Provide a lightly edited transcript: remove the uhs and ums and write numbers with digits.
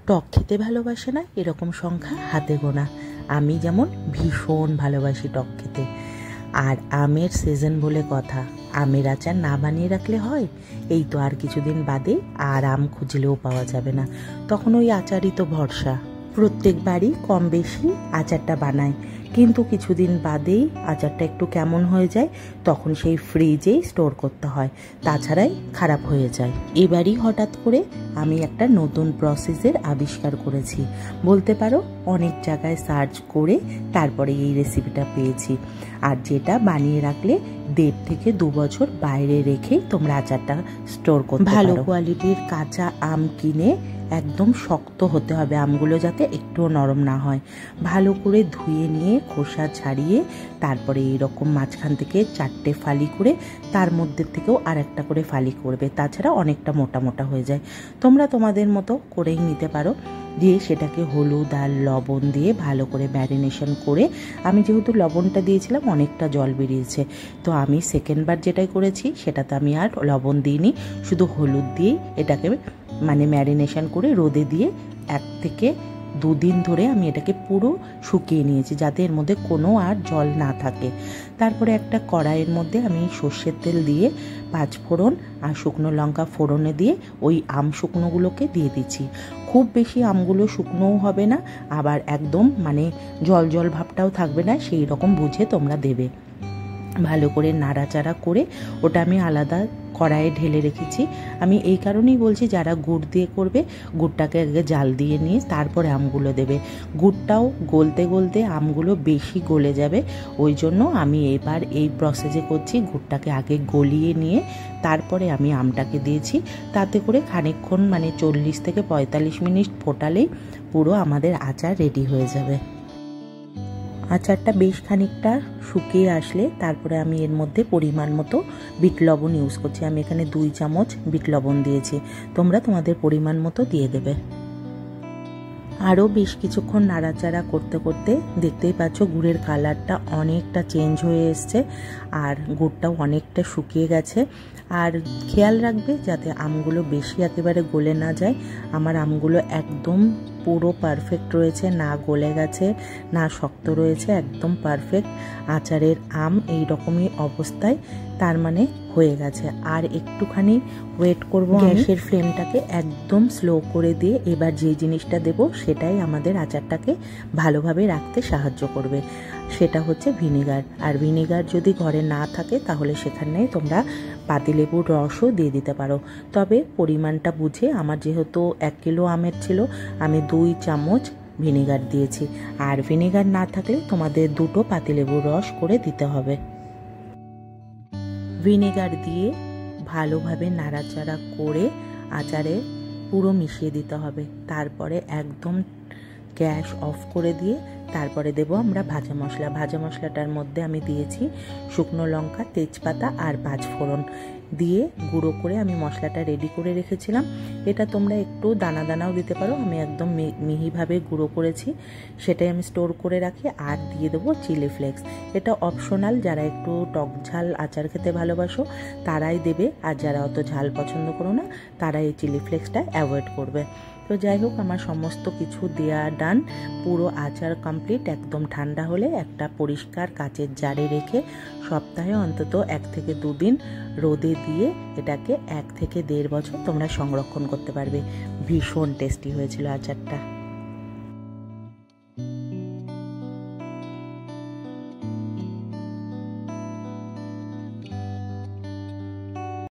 টক খেতে ভালোবাসে না এরকম সংখ্যা হাতে গোনা। আমি যেমন ভীষণ ভালোবাসি টক খেতে। আর আমের সিজন বলে কথা, আমের আচার না বানিয়ে রাখলে হয়? এই তো আর কিছুদিন বাদে আর আম খুঁজলেও পাওয়া যাবে না, তখন ওই আচারই তো ভরসা। প্রত্যেকবারই কম বেশি আচারটা বানায়, কিন্তু কিছুদিন বাদেই আচারটা একটু কেমন হয়ে যায়, তখন সেই ফ্রিজেই স্টোর করতে হয়, তাছাড়াই খারাপ হয়ে যায়। এবারই হঠাৎ করে আমি একটা নতুন প্রসেসের আবিষ্কার করেছি বলতে পারো। অনেক জায়গায় সার্চ করে তারপরে এই রেসিপিটা পেয়েছি। আর যেটা বানিয়ে রাখলে 1.5 থেকে 2 বছর বাইরে রেখেই তোমরা আচারটা স্টোর করতে পারো। ভালো কোয়ালিটির কাঁচা আম কিনে একদম শক্ত হতে হবে, আমগুলো যাতে একটুও নরম না হয়। ভালো করে ধুয়ে নিয়ে খোসা ছাড়িয়ে তারপরে এইরকম মাঝখান থেকে 4টে ফালি করে তার মধ্যে থেকেও আর একটা করে ফালি করবে, তাছাড়া অনেকটা মোটা মোটা হয়ে যায়। তোমরা তোমাদের মতো করেই নিতে পারো। দিয়ে সেটাকে হলুদ আর লবণ দিয়ে ভালো করে ম্যারিনেশন করে, আমি যেহেতু লবণটা দিয়েছিলাম অনেকটা জল বেরিয়েছে, তো আমি সেকেন্ডবার যেটাই করেছি সেটাতে আমি আর লবণ দিইনি, শুধু হলুদ দিয়েই এটাকে মানে ম্যারিনেশন করে রোদে দিয়ে 1 থেকে 2 দিন ধরে আমি এটাকে পুরো শুকিয়ে নিয়েছি, যাতে এর মধ্যে কোনো আর জল না থাকে। তারপরে একটা কড়াইয়ের মধ্যে আমি সর্ষের তেল দিয়ে 5 ফোড়ন আর শুকনো লঙ্কা ফোড়নে দিয়ে ওই আম শুকনোগুলোকে দিয়ে দিচ্ছি। খুব বেশি আমগুলো শুকনোও হবে না, আবার একদম মানে জল জল ভাবটাও থাকবে না, সেই রকম বুঝে তোমরা দেবে। ভালো করে নাড়াচাড়া করে ওটা আমি আলাদা কড়াইয়ে ঢেলে রেখেছি। আমি এই কারণেই বলছি, যারা গুড় দিয়ে করবে গুড়টাকে আগে জাল দিয়ে নিয়ে তারপরে আমগুলো দেবে। গুড়টাও গলতে গলতে আমগুলো বেশি গলে যাবে, ওই জন্য আমি এবার এই প্রসেসে করছি। গুড়টাকে আগে গলিয়ে নিয়ে তারপরে আমি আমটাকে দিয়েছি, তাতে করে খানিকক্ষণ মানে 40 থেকে 45 মিনিট ফোটালেই পুরো আমাদের আচার রেডি হয়ে যাবে। আচারটা বেশ খানিকটা শুকিয়ে আসলে তারপরে আমি এর মধ্যে পরিমাণ মতো বিট লবণ ইউজ করছি। আমি এখানে 2 চামচ বিট লবণ দিয়েছি, তোমরা তোমাদের পরিমাণ মতো দিয়ে দেবে। আরও বেশ কিছুক্ষণ নাড়াচাড়া করতে করতে দেখতেই পাচ্ছ গুড়ের কালারটা অনেকটা চেঞ্জ হয়ে এসছে, আর গুড়টাও অনেকটা শুকিয়ে গেছে। আর খেয়াল রাখবে যাতে আমগুলো বেশি একেবারে গলে না যায়। আমার আমগুলো একদম পুরো পারফেক্ট রয়েছে, না গলে গেছে না শক্ত রয়েছে, একদম পারফেক্ট আচারের আম এই রকমই অবস্থায়, তার মানে হয়ে গেছে। আর একটুখানি ওয়েট করব। গ্যাসের ফ্লেমটাকে একদম স্লো করে দিয়ে এবার যে জিনিসটা দেব সেটাই আমাদের আচারটাকে ভালোভাবে রাখতে সাহায্য করবে, সেটা হচ্ছে ভিনেগার। আর ভিনেগার যদি ঘরে না থাকে তাহলে সেখানে তোমরা পাতিলেবুর রসও দিয়ে দিতে পারো, তবে পরিমাণটা বুঝে। আমার যেহেতু 1 কিলো আমের ছিল, আমি 2 চামচ ভিনেগার দিয়েছি। আর ভিনেগার না থাকলে তোমাদের 2টো পাতিলেবুর রস করে দিতে হবে। ভিনেগার দিয়ে ভালোভাবে নাড়াচাড়া করে আচারে পুরো মিশিয়ে দিতে হবে। তারপরে একদম গ্যাস অফ করে দিয়ে তারপরে দেব আমরা ভাজা মশলা। ভাজা মশলাটার মধ্যে আমি দিয়েছি শুকনো লঙ্কা, তেজপাতা আর 5 ফোড়ন দিয়ে গুঁড়ো করে আমি মশলাটা রেডি করে রেখেছিলাম। এটা তোমরা একটু দানা দানাও দিতে পারো, আমি একদম মিহিভাবে গুঁড়ো করেছি, সেটাই আমি স্টোর করে রাখি। আর দিয়ে দেবো চিলি ফ্লেক্স, এটা অপশনাল, যারা একটু টক ঝাল আচার খেতে ভালোবাসো তারাই দেবে, আর যারা অত ঝাল পছন্দ করো না তারা এই চিলি ফ্লেক্সটা অ্যাভয়েড করবে। তো যাই হোক, আমার সমস্ত কিছু দেয়া ডান, পুরো আচার কমপ্লিট। একদম ঠান্ডা হলে একটা পরিষ্কার কাচের জারে রেখে সপ্তাহে অন্তত 1 থেকে 2 দিন রোদে দিয়ে এটাকে 1 থেকে 1.5 বছর তোমরা সংরক্ষণ করতে পারবে। ভীষণ টেস্টি হয়েছিল আচারটা।